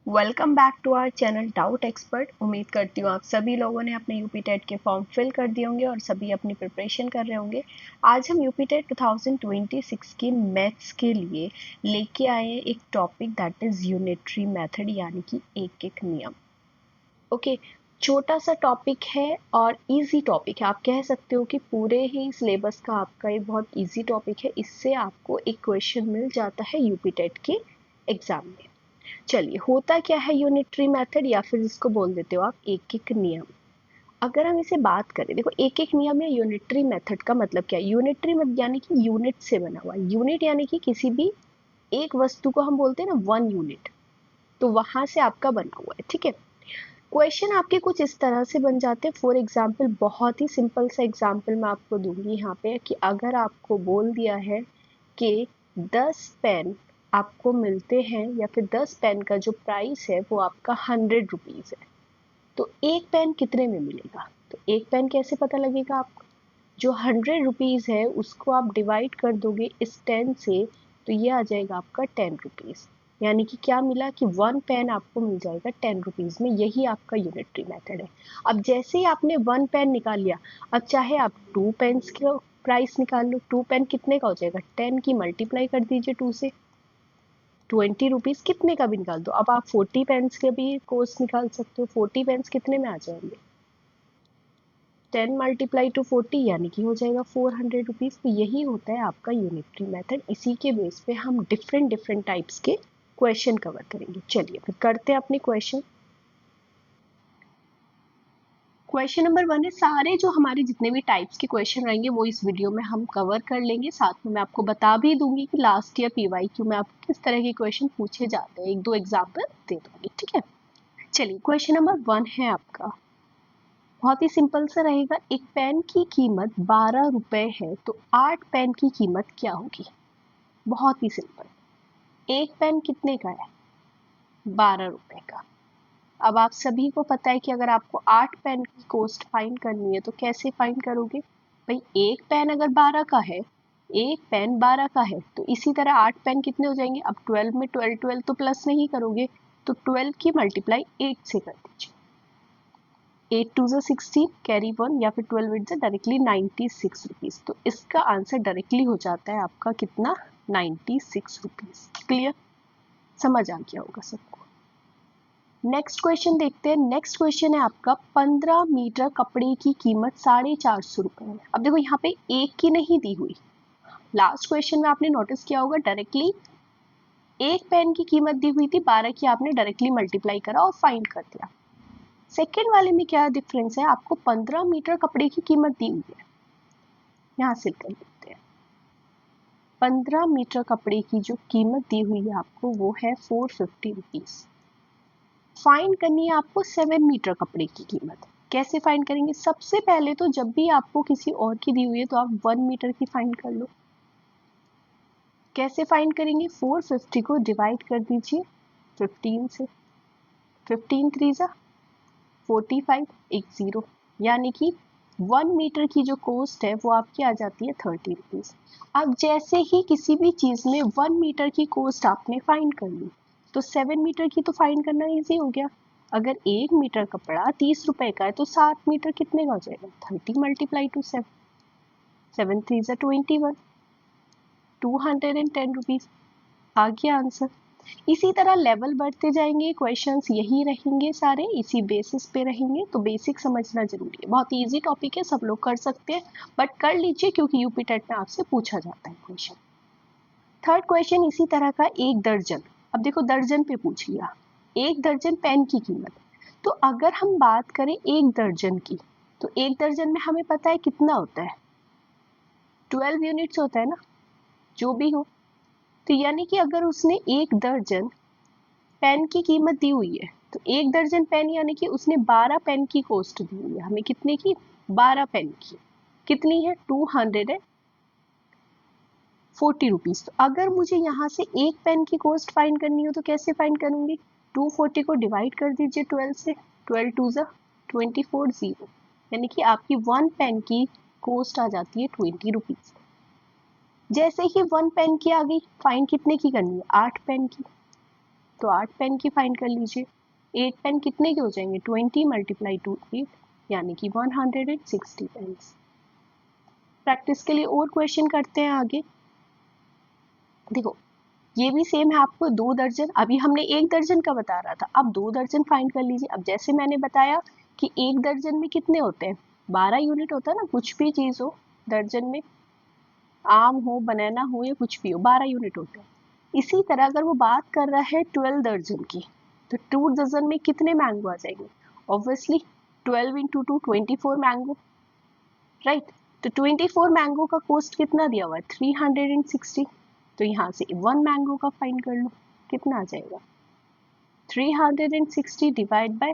Welcome back to our channel doubt expert. उम्मीद करती हूँ आप सभी लोगों ने अपने यूपी टेट के फॉर्म फिल कर दिए होंगे और सभी अपनी प्रिपरेशन कर रहे होंगे। आज हम यूपी टेट 2026 की मैथ्स के लिए लेके आए हैं एक topic that is unitary method, यानी कि एक एक नियम। ओके, छोटा सा टॉपिक है और इजी टॉपिक है। आप कह सकते हो कि पूरे ही सिलेबस का आपका एक बहुत इजी टॉपिक है। इससे आपको एक क्वेश्चन मिल जाता है यूपी टेट के एग्जाम में। चलिए, होता क्या है यूनिटरी मेथड, या फिर जिसको बोल देते हो आप एक एक नियम। अगर हम इसे बात करें, देखो एक एक नियम या यूनिटरी मेथड का मतलब क्या है। यूनिटरी यानी कि यूनिट से बना हुआ। यूनिट यानी कि किसी भी एक वस्तु को हम बोलते हैं ना वन यूनिट, तो वहां से आपका बना हुआ है। ठीक है, क्वेश्चन आपके कुछ इस तरह से बन जाते हैं। फॉर एग्जाम्पल, बहुत ही सिंपल सा एग्जाम्पल मैं आपको दूंगी यहाँ पे कि अगर आपको बोल दिया है कि 10 पेन आपको मिलते हैं, या फिर 10 पेन का जो प्राइस है वो आपका 100 रुपीज़ है, तो एक पेन कितने में मिलेगा। तो एक पेन कैसे पता लगेगा आपको। जो 100 रुपीज़ है उसको आप डिवाइड कर दोगे इस 10 से, तो ये आ जाएगा आपका 10 रुपीज़। यानी कि क्या मिला कि वन पेन आपको मिल जाएगा 10 रुपीज़ में। यही आपका यूनिटरी मेथड है। अब जैसे ही आपने वन पेन निकाल लिया, अब चाहे आप टू पेन्स का प्राइस निकाल लो। टू पेन कितने का हो जाएगा, 10 की मल्टीप्लाई कर दीजिए 2 से, 20 रुपीज़ कितने का भी निकाल दो। अब आप 40 पेन्स के भी कोर्स निकाल सकते हो। 40 पेन्स कितने में आ जाएंगे, 10 मल्टीप्लाई टू 40 यानी कि हो जाएगा 400 रुपीज़। तो यही होता है आपका यूनिटरी मेथड। इसी के बेस पे हम डिफरेंट डिफरेंट टाइप्स के क्वेश्चन कवर करेंगे। चलिए फिर करते हैं अपने क्वेश्चन। क्वेश्चन नंबर 1 है, सारे जो हमारे जितने भी टाइप्स के क्वेश्चन रहेंगे वो इस वीडियो में हम कवर कर लेंगे। साथ में मैं आपको बता भी दूंगी कि लास्ट ईयर पीवाईक्यू में आपको किस तरह के क्वेश्चन पूछे जाते हैं। एक दो एग्जाम्पल दे दूंगी। ठीक है, चलिए क्वेश्चन नंबर 1 है आपका, बहुत ही सिंपल सा रहेगा। एक पेन की कीमत 12 रुपए है, तो 8 पेन की कीमत क्या होगी। बहुत ही सिंपल। एक पेन कितने का है, 12 रुपए का। अब आप सभी को पता है कि अगर आपको 8 पेन की कॉस्ट फाइंड करनी है तो कैसे फाइंड करोगे। भाई एक पेन अगर 12 का है, एक पेन 12 का है, तो इसी तरह 8 पेन कितने हो जाएंगे। अब 12 में 12 12 तो प्लस नहीं करोगे, तो 12 की मल्टीप्लाई 8 से कर दीजिए। 8 टू ज़ा 16, कैरी 1, या फिर 12 8 डायरेक्टली 96 रुपीज़। तो इसका आंसर डायरेक्टली हो जाता है आपका कितना, 96 रुपीज़। क्लियर, समझ आ गया होगा सबको। नेक्स्ट क्वेश्चन देखते हैं। नेक्स्ट क्वेश्चन है आपका, 15 मीटर कपड़े की कीमत 450 रुपए है। अब देखो यहाँ पे एक की नहीं दी हुई। लास्ट क्वेश्चन में आपने नोटिस किया होगा, डायरेक्टली एक पेन की कीमत दी हुई थी, 12 की आपने डायरेक्टली मल्टीप्लाई करा और फाइंड कर दिया। सेकेंड वाले में क्या डिफरेंस है, आपको 15 मीटर कपड़े की कीमत दी हुई है। यहाँ से कर लेते हैं, 15 मीटर कपड़े की जो कीमत दी हुई है आपको वो है 450 रुपीज़। फाइंड करनी है आपको 7 मीटर कपड़े की कीमत। कैसे फाइंड करेंगे, सबसे पहले तो जब भी आपको किसी और की दी हुई है तो आप 1 मीटर की फाइंड कर लो। कैसे फाइंड करेंगे, 450 को डिवाइड कर दीजिए 15 से, 15 3 ज़ा 45, एक जीरो, यानी कि 1 मीटर की जो कॉस्ट है वो आपकी आ जाती है 30 रुपीज़। अब जैसे ही किसी भी चीज़ में 1 मीटर की कॉस्ट आपने फाइंड कर ली, तो 7 मीटर की तो फाइंड करना ईजी हो गया। अगर 1 मीटर कपड़ा 30 रुपए का है तो 7 मीटर कितने का हो जाएगा, 30 मल्टीप्लाई टू 7, 7 3 ज़ा 21, 210 रुपीज़। आ गया आंसर। इसी तरह लेवल बढ़ते जाएंगे, क्वेश्चंस यही रहेंगे सारे, इसी बेसिस पे रहेंगे। तो बेसिक समझना जरूरी है। बहुत इजी टॉपिक है, सब लोग कर सकते हैं, बट कर लीजिए क्योंकि यूपी टेट में आपसे पूछा जाता है क्वेश्चन। थर्ड क्वेश्चन इसी तरह का, एक दर्जन। अब देखो दर्जन पे पूछ लिया, एक दर्जन पेन की कीमत। तो अगर हम बात करें एक दर्जन की, तो एक दर्जन में हमें पता है कितना होता है, 12 यूनिट्स होता है ना, जो भी हो। तो यानी कि अगर उसने एक दर्जन पेन की कीमत दी हुई है, तो एक दर्जन पेन यानी कि उसने 12 पेन की कॉस्ट दी हुई है हमें। कितने की, 12 पेन की। कितनी है, 240 रुपीज़। तो अगर मुझे यहाँ से एक पेन की कॉस्ट फाइंड करनी हो तो कैसे फाइंड करूंगी, 240 को डिवाइड कर दीजिए 12 से, 12 टू ज़ा 24 जीरो, यानी कि आपकी 1 पेन की कॉस्ट आ जाती है 20 रुपीज़। जैसे ही 1 पेन की आ गई, फाइंड कितने की करनी है, 8 पेन की। तो 8 पेन की फाइंड कर लीजिए। 8 पेन कितने के हो जाएंगे? 20 मल्टीप्लाई टू 8 यानी कि 160 पेन्स। प्रैक्टिस के लिए और क्वेश्चन करते हैं आगे। देखो ये भी सेम है, आपको 2 दर्जन, अभी हमने 1 दर्जन का बता रहा था, अब 2 दर्जन फाइंड कर लीजिए। अब जैसे मैंने बताया कि 1 दर्जन में कितने होते हैं? 12 यूनिट होता है ना, कुछ भी चीज़ हो दर्जन में, आम हो, बनाना हो या कुछ भी हो, 12 यूनिट होते हैं। इसी तरह अगर वो बात कर रहा है 12 दर्जन की, तो 2 दर्जन में कितने मैंगो आ जाएंगे? Obviously 12 into 2 24 mango, right. तो 24 मैंगो का कॉस्ट कितना दिया हुआ है? 360। तो यहाँ से 1 मैंगो का फाइंड कर लो, कितना आ जाएगा? 360 डिवाइड बाय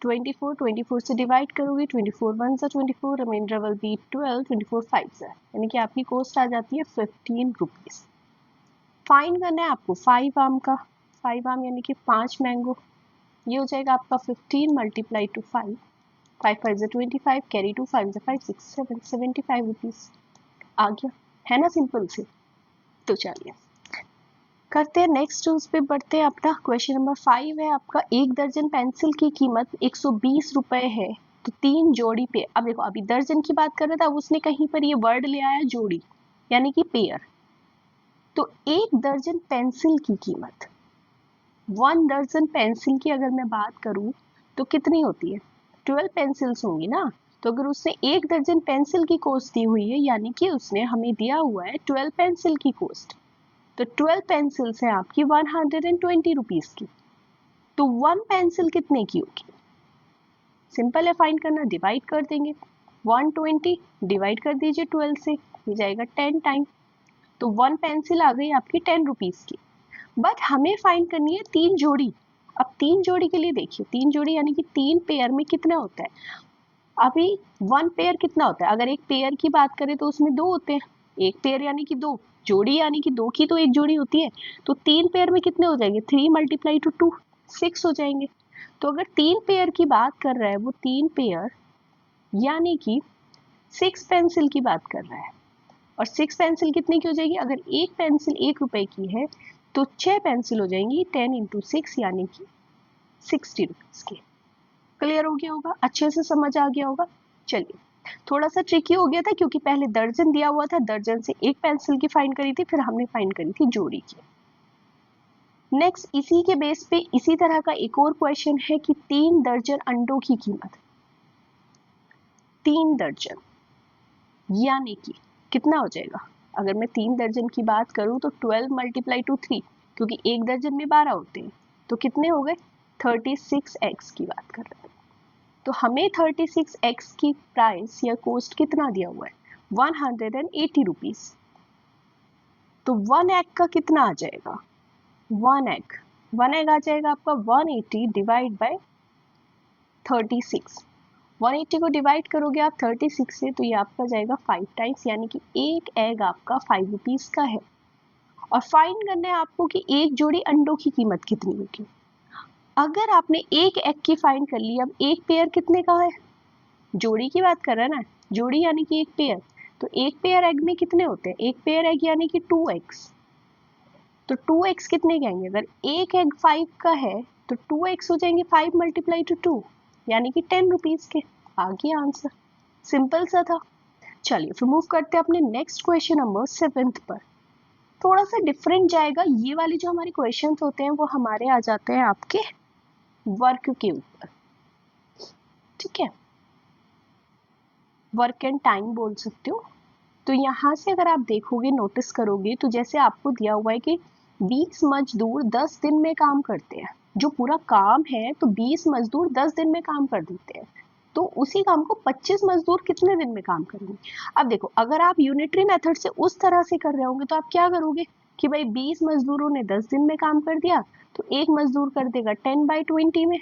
24, 24 से डिवाइड करोगे, 24 1 सा 24, रिमाइंडर विल बी 12, 24 5 सा, यानी कि आपकी कॉस्ट आ जाती है 15 रुपीज़। फाइंड करना है आपको 5 आम का, 5 आम यानी कि 5 मैंगो, ये हो जाएगा आपका 15 मल्टीप्लाई टू 5, 5 5 ज़ा 25, कैरी 2 5 ज़ा 5 6 7 75 रुपीज़ आ गया, है ना सिंपल से। तो चलिए करते हैं नेक्स्ट, उस पे बढ़ते हैं। अपना क्वेश्चन नंबर 5 है आपका, 1 दर्जन पेंसिल की कीमत 120 रुपए है, तो 3 जोड़ी पे। अब देखो अभी दर्जन की बात कर रहा था, अब उसने कहीं पर ये वर्ड ले आया जोड़ी, यानी कि पेयर। तो 1 दर्जन पेंसिल की कीमत, 1 दर्जन पेंसिल की अगर मैं बात करूं तो कितनी होती है? 12 पेंसिल्स होंगी ना। तो अगर उसने 1 दर्जन पेंसिल की कॉस्ट दी हुई है, यानी कि उसने हमें दिया हुआ है 12 पेंसिल की कॉस्ट, तो 12 पेंसिल्स है आपकी 120 रुपीज़ की। तो 1 पेंसिल कितने की होगी? सिंपल है फाइंड करना, डिवाइड कर देंगे। 120 डिवाइड कर दीजिए 12 से, हो जाएगा 10 टाइम। तो 1 पेंसिल आ गई आपकी 10 रुपीज़ की। बट हमें फाइंड करनी है 3 जोड़ी। अब 3 जोड़ी के लिए देखिए, 3 जोड़ी यानी कि 3 पेयर में कितना होता है? अभी 1 पेयर कितना होता है? अगर एक पेयर की बात करें तो उसमें 2 होते हैं, एक पेयर यानी कि 2 जोड़ी, यानी कि 2 की तो एक जोड़ी होती है। तो 3 पेयर में कितने हो जाएंगे? 3 मल्टीप्लाई टू 2 6 हो जाएंगे। तो अगर 3 पेयर की बात कर रहा है वो, 3 पेयर यानी कि 6 पेंसिल की बात कर रहा है। और 6 पेंसिल कितने की हो जाएगी? अगर एक पेंसिल 1 रुपए की है तो 6 पेंसिल हो जाएंगी 10 इंटू 6 यानी कि 60 रुपीज़ की। क्लियर हो गया होगा, अच्छे से समझ आ गया होगा। चलिए थोड़ा सा ट्रिकी हो गया था क्योंकि पहले दर्जन दिया हुआ था, दर्जन से 1 पेंसिल की फाइंड करी थी, फिर हमने फाइंड करी थी जोड़ी की। नेक्स्ट इसी के बेस पे इसी तरह का एक और क्वेश्चन है कि 3 दर्जन अंडों की कीमत, 3 दर्जन यानी कि कितना हो जाएगा? अगर मैं 3 दर्जन की बात करूं तो 12 मल्टीप्लाई टू 3, क्योंकि एक दर्जन में 12 होते हैं, तो कितने हो गए? 36x की बात कर रहे हैं। तो हमें 36x की प्राइस या कॉस्ट कितना दिया हुआ है? 180 रुपीज़। तो 1 एग का कितना आ जाएगा? 1 एग आ जाएगा आपका 180 डिवाइड बाय 36। 180 को डिवाइड करोगे आप 36 से तो ये आपका जाएगा 5 टाइम्स, यानी कि एक एग आपका 5 रुपीज़ का है। और फाइंड करना है आपको कि एक जोड़ी अंडों की कीमत कितनी होगी। अगर आपने एक एग की फाइंड कर ली, अब एक पेयर कितने का है? जोड़ी की बात कर रहा है ना, जोड़ी यानी कि एक पेयर। तो एक पेयर एग में कितने होते हैं? एक पेयर एग यानी कि 2x। तो 2x कितने के आएंगे? अगर एक एग 5 का है तो 2x हो जाएंगे 5 मल्टीप्लाई टू 2 यानी कि 10 रुपीज़ के। आ गया आंसर, सिंपल सा था। चलिए फिर मूव करते हैं अपने नेक्स्ट क्वेश्चन नंबर 7 पर। थोड़ा सा डिफरेंट जाएगा, ये वाले जो हमारे क्वेश्चंस होते हैं वो हमारे आ जाते हैं आपके वर्क के ऊपर, ठीक है, वर्क एंड टाइम बोल सकते हो। तो यहाँ से अगर आप देखोगे, नोटिस करोगे, तो जैसे आपको दिया हुआ है कि 20 मजदूर 10 दिन में काम करते हैं, जो पूरा काम है तो 20 मजदूर 10 दिन में काम कर देते हैं, तो उसी काम को 25 मजदूर कितने दिन में काम करेंगे। अब देखो अगर आप यूनिटरी मेथड से उस तरह से कर रहे होंगे तो आप क्या करोगे कि भाई 20 मजदूरों ने 10 दिन में काम कर दिया, तो एक मजदूर कर देगा 10/20 में,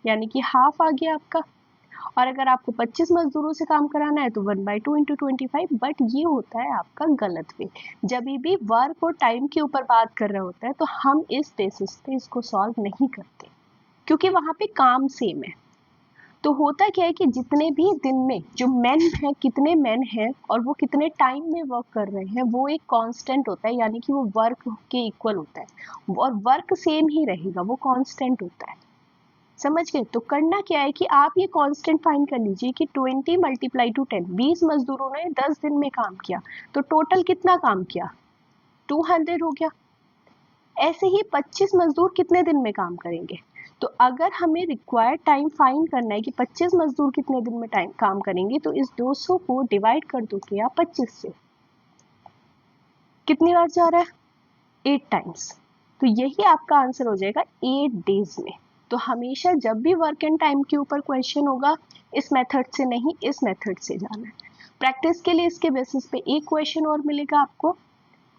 यानी कि हाफ आ गया आपका। और अगर आपको 25 मजदूरों से काम कराना है तो 1/2 इंटू 25। बट ये होता है आपका गलत वे, जब भी वर्क और टाइम के ऊपर बात कर रहा होता है तो हम इस बेसिस पे इसको सॉल्व नहीं करते, क्योंकि वहां पे काम सेम है। तो होता क्या है कि जितने भी दिन में जो मैन है, कितने मैन हैं और वो कितने टाइम में वर्क कर रहे हैं, वो एक कांस्टेंट होता है, यानी कि वो वर्क के इक्वल होता है और वर्क सेम ही रहेगा, वो कांस्टेंट होता है। समझ गए? तो करना क्या है कि आप ये कांस्टेंट फाइंड कर लीजिए कि 20 मल्टीप्लाई टू 10, 20 मजदूरों ने 10 दिन में काम किया, तो टोटल कितना काम किया? 200 हो गया। ऐसे ही 25 मजदूर कितने दिन में काम करेंगे? तो अगर हमें रिक्वायर्ड टाइम फाइंड करना है कि 25 मजदूर कितने दिन में टाइम काम करेंगे, तो इस 200 को डिवाइड कर दोगे आप 25 से। कितनी बार जा रहा है? 8 टाइम्स। तो यही आपका आंसर हो जाएगा 8 डेज में। तो हमेशा जब भी वर्क एंड टाइम के ऊपर क्वेश्चन होगा, इस मेथड से नहीं, इस मेथड से जाना है। प्रैक्टिस के लिए इसके बेसिस पे एक क्वेश्चन और मिलेगा आपको।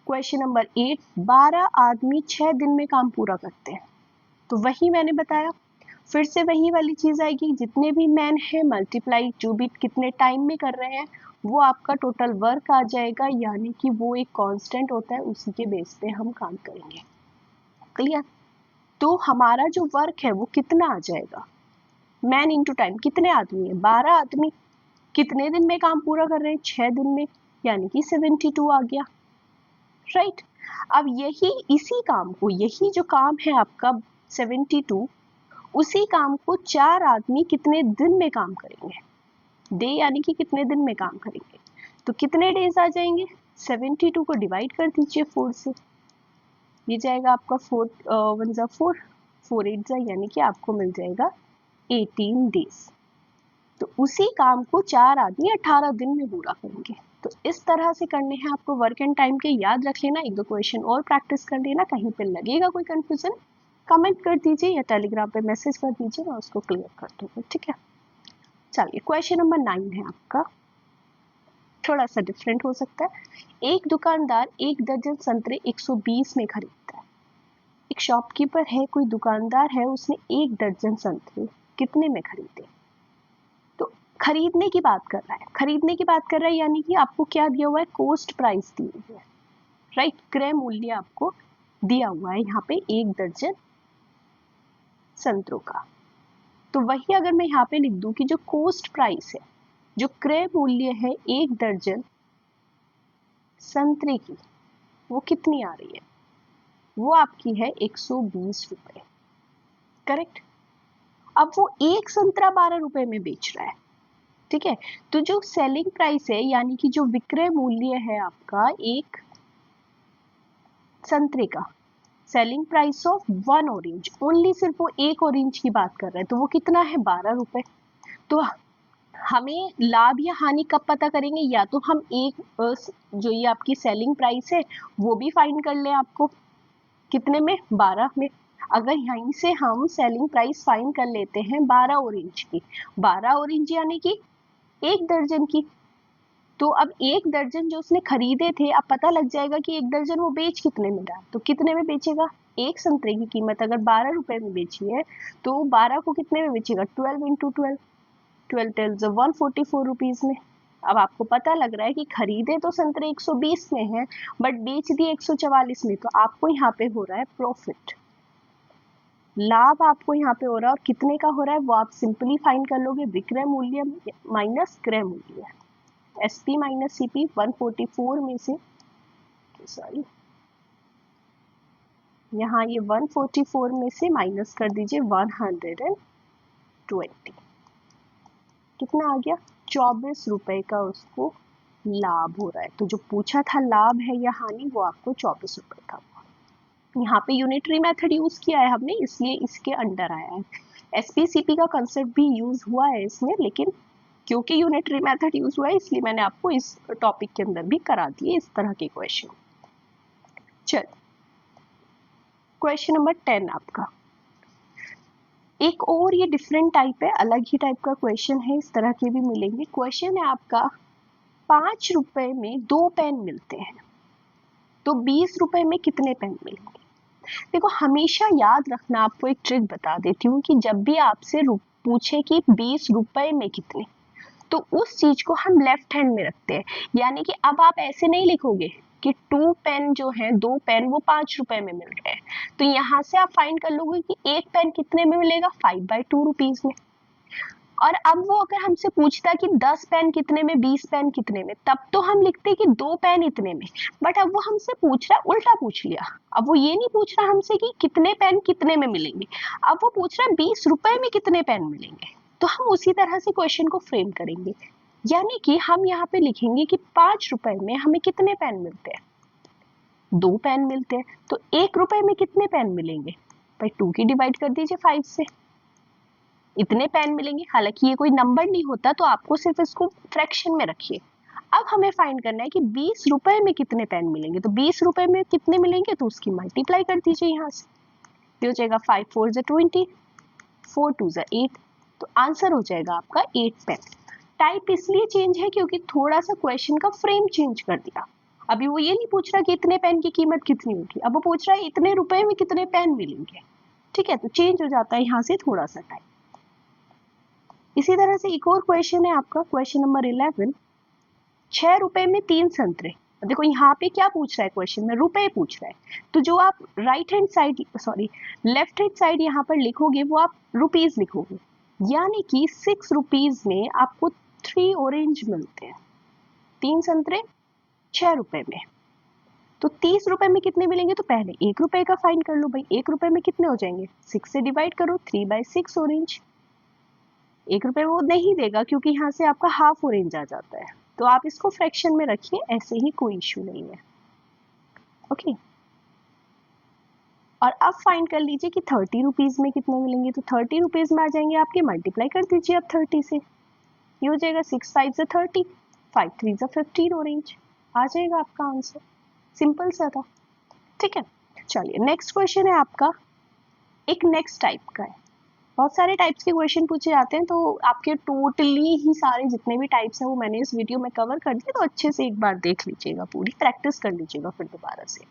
क्वेश्चन नंबर 8, 12 आदमी 6 दिन में काम पूरा करते हैं। तो वही मैंने बताया, फिर से वही वाली चीज आएगी, जितने भी मैन है मल्टीप्लाई जो भी कितने टाइम में कर रहे हैं, वो आपका टोटल वर्क आ जाएगा, यानी कि वो एक कांस्टेंट होता है, उसी के बेस पे हम काम करेंगे। क्लियर? तो हमारा जो वर्क है वो कितना आ जाएगा? मैन इंटू टाइम, कितने आदमी है? 12 आदमी कितने दिन में काम पूरा कर रहे हैं? 6 दिन में, यानी कि 72 आ गया। राइट? अब यही इसी काम को, यही जो काम है आपका 72, उसी काम को 4 आदमी कितने दिन में काम करेंगे? डे यानी कि कितने दिन में काम करेंगे, तो कितने डेज आ जाएंगे? 72 को डिवाइड कर दीजिए 4 से, ये जाएगा आपका 4 1 जा 4, 4 8 जा, यानी कि आपको मिल जाएगा 18 डेज। तो उसी काम को 4 आदमी 18 दिन में पूरा करेंगे। तो इस तरह से करने हैं आपको वर्क एंड टाइम के, याद रख लेना, एक दो क्वेश्चन और प्रैक्टिस कर लेना। कहीं पे लगेगा कोई कंफ्यूजन, कमेंट कर दीजिए या टेलीग्राम पे मैसेज कर दीजिए, मैं उसको क्लियर कर दूंगी। ठीक है, चलिए क्वेश्चन नंबर 9 है आपका, थोड़ा सा डिफरेंट हो सकता है। एक दुकानदार 1 दर्जन संतरे 120 में खरीदता है। एक शॉपकीपर है, कोई दुकानदार है, उसने 1 दर्जन संतरे कितने में खरीदे? तो खरीदने की बात कर रहा है, खरीदने की बात कर रहा है, यानी कि आपको क्या दिया हुआ है? कॉस्ट प्राइस दी हुई है। राइट? क्रय मूल्य आपको दिया हुआ है यहाँ पे 1 दर्जन संतरों का। तो वही अगर मैं यहाँ पे लिख दूं कि जो कॉस्ट प्राइस है, जो क्रय मूल्य है 1 दर्जन संतरे की, वो कितनी आ रही है? वो आपकी है 120 रुपए। करेक्ट? अब वो एक संतरा 12 रुपए में बेच रहा है। ठीक है, तो जो सेलिंग प्राइस है, यानी कि जो विक्रय मूल्य है आपका एक संतरे का, selling price of 1 orange, only सिर्फ वो एक ऑरेंज की बात कर रहा है, तो वो कितना है? 12 रुपए। तो हमें लाभ या हानि कब पता करेंगे? या तो हम एक जो ये आपकी सेलिंग प्राइस है वो भी फाइंड कर लें, आपको कितने में? 12 में। अगर यहीं से हम सेलिंग प्राइस फाइंड कर लेते हैं 12 ऑरेंज की, 12 ऑरेंज यानी कि 1 दर्जन की, तो अब 1 दर्जन जो उसने खरीदे थे, अब पता लग जाएगा कि 1 दर्जन वो बेच कितने में रहा। तो कितने में बेचेगा? एक संतरे की कीमत अगर 12 रुपए में बेची है, तो 12 को कितने में बेचेगा? 12 इंटू 12, 12 टेल्स 144 रुपीज में। अब आपको पता लग रहा है कि खरीदे तो संतरे 120 में है, बट बेच दिए 144 में, तो आपको यहाँ पे हो रहा है प्रॉफिट, लाभ आपको यहाँ पे हो रहा है। और कितने का हो रहा है वो आप सिंपली फाइंड कर लोगे, विक्रय मूल्य माइनस क्रय मूल्य, एसपी माइनस सीपी। 144 में से, सॉरी, यहाँ ये 144 में से माइनस कर दीजिए 120, कितना आ गया? 24 रुपए का उसको लाभ हो रहा है। तो जो पूछा था लाभ है या हानि, वो आपको 24 रुपए का। यहाँ पे यूनिटरी मेथड यूज किया है हमने, इसलिए इसके अंडर आया है। एसपीसीपी का कंसेप्ट भी यूज हुआ है इसमें, लेकिन क्योंकि यूनिटरी मेथड यूज हुआ है, इसलिए मैंने आपको इस टॉपिक के अंदर भी करा दिए इस तरह के क्वेश्चन। चल, क्वेश्चन नंबर 10 आपका एक और, ये डिफरेंट टाइप है, अलग ही टाइप का क्वेश्चन है, इस तरह के भी मिलेंगे। क्वेश्चन है आपका 5 रुपए में 2 पेन मिलते हैं, तो 20 रुपए में कितने पेन मिलेंगे? देखो, हमेशा याद रखना, आपको एक ट्रिक बता देती हूँ कि जब भी आपसे पूछे कि 20 रुपए में कितने, तो उस चीज को हम लेफ्ट हैंड में रखते हैं। यानी कि अब आप ऐसे नहीं लिखोगे कि 2 पेन जो है, 2 पेन वो 5 रुपए में मिल रहे हैं, तो यहां से आप फाइंड कर लोगे कि एक पेन कितने में मिलेगा? 5/2 रुपीज में। और अब वो अगर हमसे पूछता कि 10 पेन कितने में, 20 पेन कितने में, तब तो हम लिखते कि 2 पेन इतने में। बट अब वो हमसे पूछ रहा है, उल्टा पूछ लिया। अब वो ये नहीं पूछ रहा हमसे कि कितने पेन कितने में मिलेंगे, अब वो पूछ रहा है 20 रुपए में कितने पेन मिलेंगे। तो हम उसी तरह से क्वेश्चन को फ्रेम करेंगे, यानी कि हम यहाँ पे लिखेंगे कि 5 रुपए में हमें कितने पेन मिलते हैं, 2 पेन मिलते हैं। तो 1 रुपए में कितने पेन मिलेंगे भाई, 2 की डिवाइड कर दीजिए 5 से, इतने पेन मिलेंगे। हालांकि ये कोई नंबर नहीं होता, तो आपको सिर्फ इसको फ्रैक्शन में रखिए। अब हमें फाइंड करना है कि 20 रुपए में कितने पेन मिलेंगे। तो 20 रुपए में कितने मिलेंगे, तो उसकी मल्टीप्लाई कर दीजिए यहाँ से। ये हो जाएगा 5 4 20, 4 2 8। तो आंसर हो जाएगा आपका 8 पेन। टाइप इसलिए चेंज है क्योंकि थोड़ा सा क्वेश्चन का फ्रेम चेंज कर दिया। अभी वो ये नहीं पूछ रहा कि इतने पेन की कीमत कितनी होगी, अब वो पूछ रहा है इतने रुपए में कितने पेन मिलेंगे। ठीक है, तो चेंज हो जाता है यहाँ से थोड़ा सा टाइप। इसी तरह से एक और क्वेश्चन है आपका, क्वेश्चन नंबर 11। 6 रुपए में 3 संतरे। देखो यहाँ पे क्या पूछ रहा है, क्वेश्चन में रुपए पूछ रहा है। तो जो आप लेफ्ट हैंड साइड यहाँ पर लिखोगे वो आप रुपीज लिखोगे, यानी कि 6 रुपीज में आपको 3 ऑरेंज मिलते हैं। 3 संतरे 6 रुपए में, तो 30 रुपए में कितने मिलेंगे। तो पहले 1 रुपए का फाइंड कर लो भाई, 1 रुपए में कितने हो जाएंगे, 6 से डिवाइड करो, 3/6 ऑरेंज। 1 रुपए वो नहीं देगा क्योंकि यहाँ से आपका हाफ ऑरेंज आ जाता है, तो आप इसको फ्रैक्शन में रखिए, ऐसे ही कोई इश्यू नहीं है। ओके, और अब फाइंड कर लीजिए कि 30 रुपीज में कितने मिलेंगे। तो 30 रुपीज में आ जाएंगे आपके, मल्टीप्लाई कर दीजिए अब 30 से। ये हो जाएगा 6 5 30, 5 3 15 ऑरेंज। आ जाएगा आपका आंसर, सिंपल सा था। ठीक है, चलिए नेक्स्ट क्वेश्चन है आपका, एक नेक्स्ट टाइप का है। बहुत सारे टाइप्स के क्वेश्चन पूछे जाते हैं, तो आपके टोटली ही सारे जितने भी टाइप्स हैं वो मैंने इस वीडियो में कवर कर दिए, तो अच्छे से एक बार देख लीजिएगा, पूरी प्रैक्टिस कर लीजिएगा फिर दोबारा से।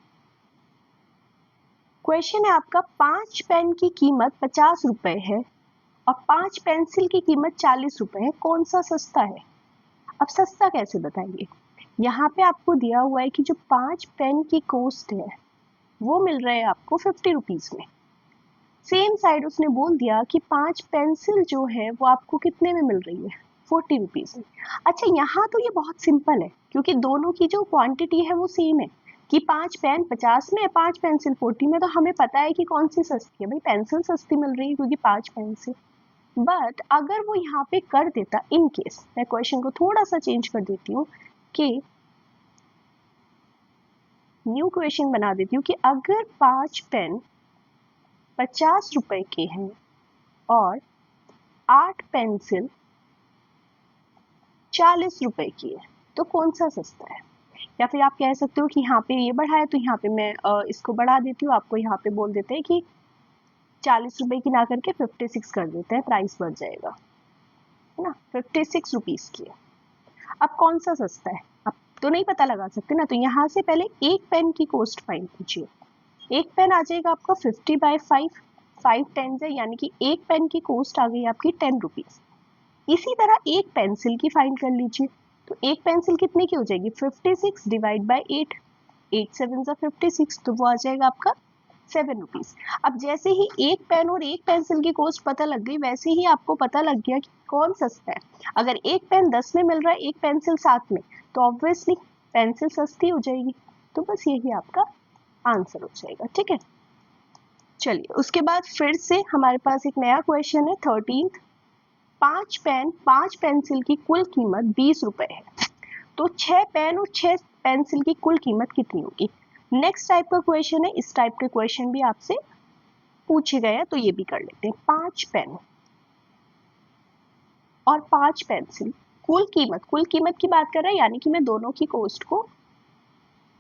क्वेश्चन है आपका, 5 पेन की कीमत 50 रुपए है और 5 पेंसिल की कीमत 40 रुपए है, कौन सा सस्ता है। अब सस्ता कैसे बताएंगे, यहाँ पे आपको दिया हुआ है कि जो 5 पेन की कॉस्ट है वो मिल रहा है आपको 50 रुपीज में। सेम साइड उसने बोल दिया कि 5 पेंसिल जो है वो आपको कितने में मिल रही है, 40 रुपीज में। अच्छा, यहाँ तो ये बहुत सिंपल है क्योंकि दोनों की जो क्वांटिटी है वो सेम है कि 5 पेन 50 में, 5 पेंसिल 40 में, तो हमें पता है कि कौन सी सस्ती है भाई, पेंसिल सस्ती मिल रही है क्योंकि 5 पेंसिल। बट अगर वो यहाँ पे कर देता, इन केस मैं क्वेश्चन को थोड़ा सा चेंज कर देती हूँ कि न्यू क्वेश्चन बना देती हूँ कि अगर 5 पेन 50 रुपए के हैं और 8 पेंसिल 40 रुपए की है, तो कौन सा सस्ता है। या फिर आप कह सकते हो कि यहाँ पे ये बढ़ा है तो यहाँ पे मैं इसको बढ़ा देती हूँ, आपको यहाँ पे बोल देते हैं कि 40 रुपए की ना करके 56 कर देते हैं, प्राइस बढ़ जाएगा, है ना। 56 रुपीज की है। अब कौन सा सस्ता है, अब तो नहीं पता लगा सकते ना, तो यहाँ से पहले एक पेन की कॉस्ट फाइंड कीजिए। एक पेन आ जाएगा आपका 50/5, 5 टेन है, यानी कि एक पेन की कॉस्ट आ गई आपकी 10 रुपीज। इसी तरह एक पेंसिल की फाइंड कर लीजिए। तो एक पेंसिल कितने की हो जाएगी, 56 डिवाइड बाई 8, 8 7 56, तो वो आ जाएगा आपका 7 रुपीज। अब जैसे ही एक पेन और एक पेंसिल की कॉस्ट पता लग गई, वैसे ही आपको पता लग गया कि कौन सस्ता है। अगर एक पेन 10 में मिल रहा है, एक पेंसिल 7 में, तो ऑब्वियसली पेंसिल सस्ती हो जाएगी। तो बस यही आपका आंसर हो जाएगा। ठीक है, चलिए उसके बाद फिर से हमारे पास एक नया क्वेश्चन है 13। 5 पेन 5 पेंसिल की कुल कीमत 20 रुपए है, तो 6 पेन और 6 पेंसिल की कुल कीमत कितनी होगी। नेक्स्ट टाइप का क्वेश्चन है, इस टाइप के क्वेश्चन भी आपसे पूछे गए हैं, तो ये भी कर लेते हैं। 5 पेन और 5 पेंसिल, कुल कीमत की बात कर रहे हैं, यानी कि मैं दोनों की कॉस्ट को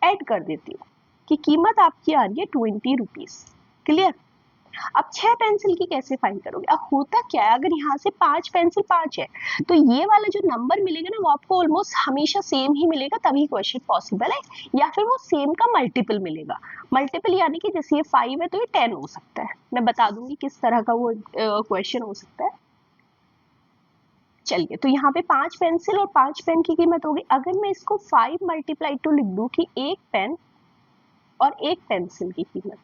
ऐड कर देती हूँ कि कीमत आपकी आ रही है 20 रुपीज। क्लियर। अब 6 पेंसिल की कैसे फाइंड करोगे। अब होता क्या है, अगर यहाँ से 5 पेंसिल 5 है, तो ये वाला जो नंबर मिलेगा ना वो आपको ऑलमोस्ट हमेशा सेम ही मिलेगा, तभी क्वेश्चन पॉसिबल है। या फिर वो सेम का मल्टीपल मिलेगा, मल्टीपल यानी कि जैसे ये 5 है तो ये 10 हो सकता है। मैं बता दूंगी किस तरह का वो क्वेश्चन हो सकता है। चलिए, तो यहाँ पे 5 पेंसिल और 5 पेन की कीमत होगी। अगर मैं इसको 5 मल्टीप्लाई टू लिख दूं कि एक पेन और एक पेंसिल की कीमत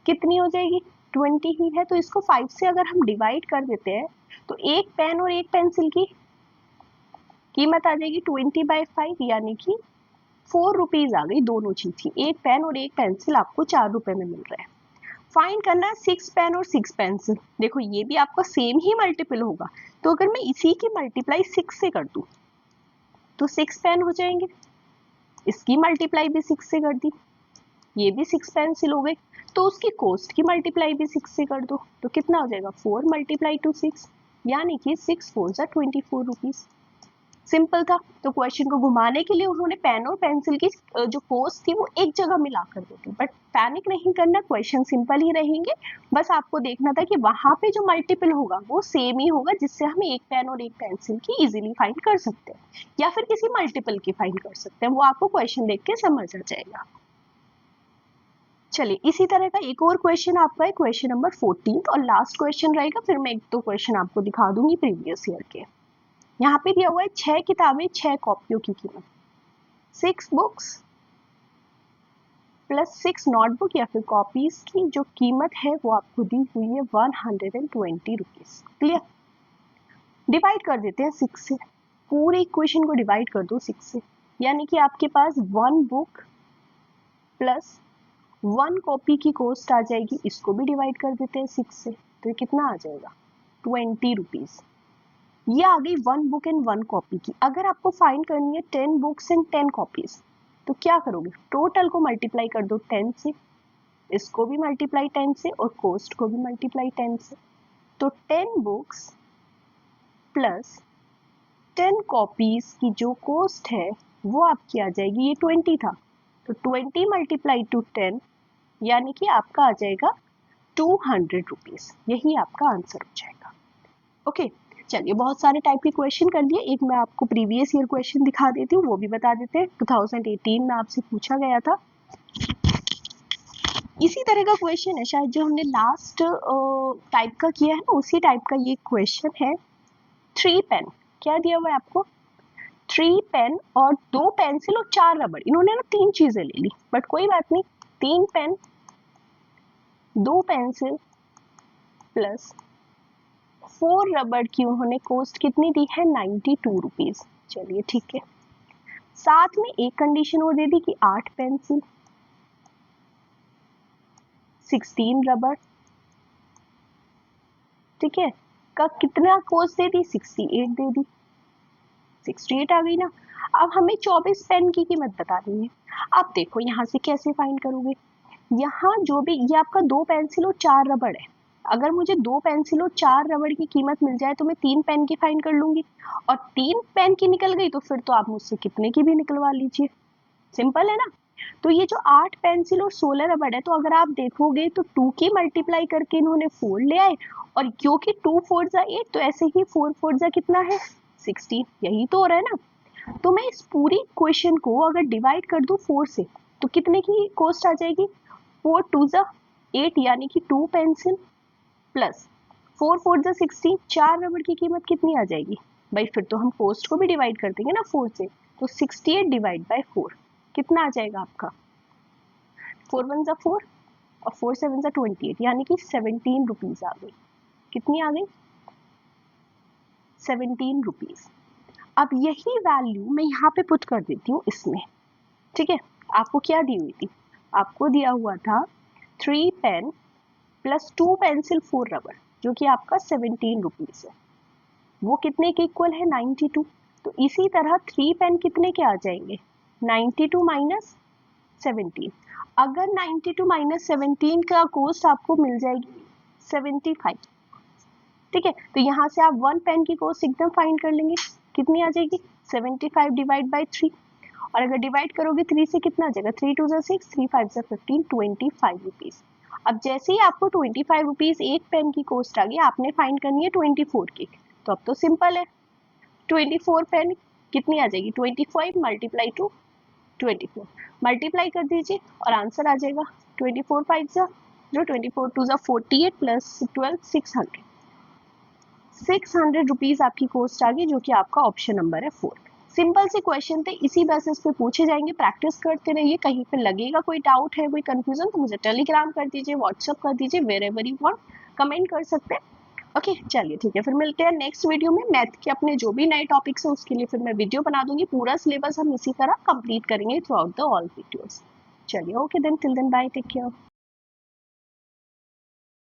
कितनी हो जाएगी, 20 ही है, तो इसको 5 से अगर हम डिवाइड कर देते हैं तो एक पेन और एक पेंसिल की कीमत आ जाएगी 20/5, यानी कि 4 रुपीज आ गई दोनों चीज की। एक पेन और एक पेंसिल आपको 4 रुपए में मिल रहा है। फाइंड करना है 6 पेन और 6 पेंसिल। देखो ये भी आपका सेम ही मल्टीपल होगा, तो अगर मैं इसी की मल्टीप्लाई 6 से कर दूं तो 6 पेन हो जाएंगे, इसकी मल्टीप्लाई भी 6 से कर दी, ये भी 6 पेंसिल हो गए, तो उसकी कॉस्ट की मल्टीप्लाई भी 6 से कर दो, तो कितना हो जाएगा 4 मल्टीप्लाई टू 6, यानी कि 6 4 जा 24 रुपीज। सिंपल था। तो क्वेश्चन को घुमाने के लिए उन्होंने पेन और पेंसिल की जो कॉस्ट थी वो एक जगह मिला कर दी थी, बट पैनिक नहीं करना, क्वेश्चन सिंपल ही रहेंगे। बस आपको देखना था कि वहां पे जो मल्टीपल होगा वो सेम ही होगा, जिससे हम एक पेन और एक पेंसिल की इजीली फाइंड कर सकते हैं, या फिर किसी मल्टीपल की फाइंड कर सकते हैं, वो आपको क्वेश्चन देख के समझ आ जाएगा। चलिए इसी तरह का एक और क्वेश्चन आपका है, क्वेश्चन नंबर 14 और लास्ट क्वेश्चन रहेगा, फिर मैं एक दो क्वेश्चन आपको दिखा दूंगी प्रीवियस ईयर के। यहाँ पे दिया हुआ है 6 किताबें 6 कॉपियों की कीमत, 6 बुक्स प्लस 6 नोटबुक या फिर कॉपीज की जो कीमत है वो आपको दी हुई है 120 रुपीज। क्लियर? डिवाइड कर देते हैं 6 से, पूरे इक्वेशन को डिवाइड कर दो 6 से, यानी कि आपके पास 1 बुक प्लस 1 कॉपी की कॉस्ट आ जाएगी, इसको भी डिवाइड कर देते हैं 6 से, तो ये कितना आ जाएगा 20 रुपीज। ये आ गई 1 बुक एंड 1 कॉपी की। अगर आपको फाइंड करनी है 10 बुक्स एंड 10 कॉपीज, तो क्या करोगे, टोटल को मल्टीप्लाई कर दो 10 से, इसको भी मल्टीप्लाई 10 से और कॉस्ट को भी मल्टीप्लाई 10 से, तो 10 बुक्स प्लस 10 कॉपीज की जो कॉस्ट है वो आपकी आ जाएगी, ये 20 था तो 20 मल्टीप्लाई टू 10, यानी कि आपका आ जाएगा 200 रुपीज। यही आपका आंसर हो जाएगा। ओके चलिए, बहुत सारे टाइप के क्वेश्चन कर दिए, एक मैं आपको प्रीवियस ईयर क्वेश्चन दिखा देती हूँ, वो भी बता देते हैं। 2018 में आपसे पूछा गया था, इसी तरह का क्वेश्चन है शायद जो हमने लास्ट टाइप का किया है ना, उसी टाइप का ये क्वेश्चन है। 3 पेन, क्या दिया हुआ है आपको, 3 पेन और 2 पेंसिल और 4 रबड़, इन्होंने ना 3 चीजें ले ली, बट कोई बात नहीं, 3 पेन 2 पेंसिल प्लस 4 रबड़ की उन्होंने कॉस्ट कितनी दी है 92 रुपीज। चलिए ठीक है, साथ में एक कंडीशन और दे दी कि 8 पेंसिल 16 रबड़, ठीक है, का कितना कॉस्ट दे दी 68 दे दी, 68 आ गई ना। अब हमें 24 पेन की कीमत बतानी है। अब देखो यहाँ से कैसे फाइंड करोगे, यहाँ जो भी ये आपका 2 पेंसिल और 4 रबड़ है, अगर मुझे 2 पेंसिल और 4 रबड़ की कीमत मिल जाए तो मैं 3 पेन की फाइंड कर लूंगी, और 3 पेन की निकल गई तो फिर तो आप मुझसे कितने की भी निकलवा लीजिए, सिंपल है ना। तो ये जो 8 पेंसिल और 16 रबड़ है, तो अगर आप देखोगे तो 2 की मल्टीप्लाई करके इन्होंने 4 ले आए, और क्योंकि 2 4 जा 8 तो ऐसे ही 4 4 जा कितना है 16, यही तो हो रहा है ना। तो मैं इस पूरी क्वेश्चन को अगर डिवाइड कर दूं 4 से तो कितने की कॉस्ट आ जाएगी, 4 2 जा 8, यानी कि 2 पेंसिल प्लस 4 4 जा 16, 4 रबड़ की कीमत कितनी आ जाएगी भाई, फिर तो हम कॉस्ट को भी डिवाइड कर देंगे ना 4 से, तो 68 डिवाइड बाय 4 कितना आ जाएगा आपका, 4 1 जा 4 और 4 7 जा 28, यानी कि 17 रुपीज आ गई। कितनी आ गई 17 रुपीज। अब यही वैल्यू मैं यहाँ पे पुट कर देती हूँ इसमें, ठीक है। आपको क्या दी हुई थी, आपको दिया हुआ था 3 पेन प्लस 2 पेंसिल 4 रबड़, जो कि आपका 17 रुपीज है, वो कितने के इक्वल है 92। तो इसी तरह 3 पेन कितने के आ जाएंगे 92 माइनस 17, अगर 92 माइनस 17 का कॉस्ट आपको मिल जाएगी 75, ठीक है, तो यहाँ से आप 1 पेन की कॉस्ट एकदम फाइंड कर लेंगे, कितनी आ जाएगी 75 डिवाइड बाय 3, और अगर डिवाइड करोगे 3 से कितना आ जाएगा, 3 2 जा 6, 3 5 जा 15, 25 रुपीज। अब जैसे ही आपको 25 रुपीज एक पेन की कॉस्ट आ गई, आपने फाइंड करनी है 24 की, तो अब तो सिंपल है, 24 पेन कितनी आ जाएगी 25 मल्टीप्लाई टू 24, मल्टीप्लाई कर दीजिए और आंसर आ जाएगा 24 5 जा जो 24 2 जा 48 प्लस 12 600 रुपीज आपकी कॉस्ट आ गई, जो कि आपका ऑप्शन नंबर है 4। सिंपल से क्वेश्चन थे, इसी बेसिस पे पूछे जाएंगे, प्रैक्टिस करते रहिए। कहीं पे लगेगा कोई डाउट है, कोई कंफ्यूजन, तो मुझे टेलीग्राम कर दीजिए, व्हाट्सअप कर दीजिए, wherever you want comment कर सकते हैं। ओके चलिए ठीक है, फिर मिलते हैं नेक्स्ट वीडियो में। मैथ के अपने जो भी नए टॉपिक्स है उसके लिए फिर मैं वीडियो बना दूंगी। पूरा सिलेबस हम इसी तरह कंप्लीट करेंगे throughout the all videos. चलिए okay then, till then bye, take care.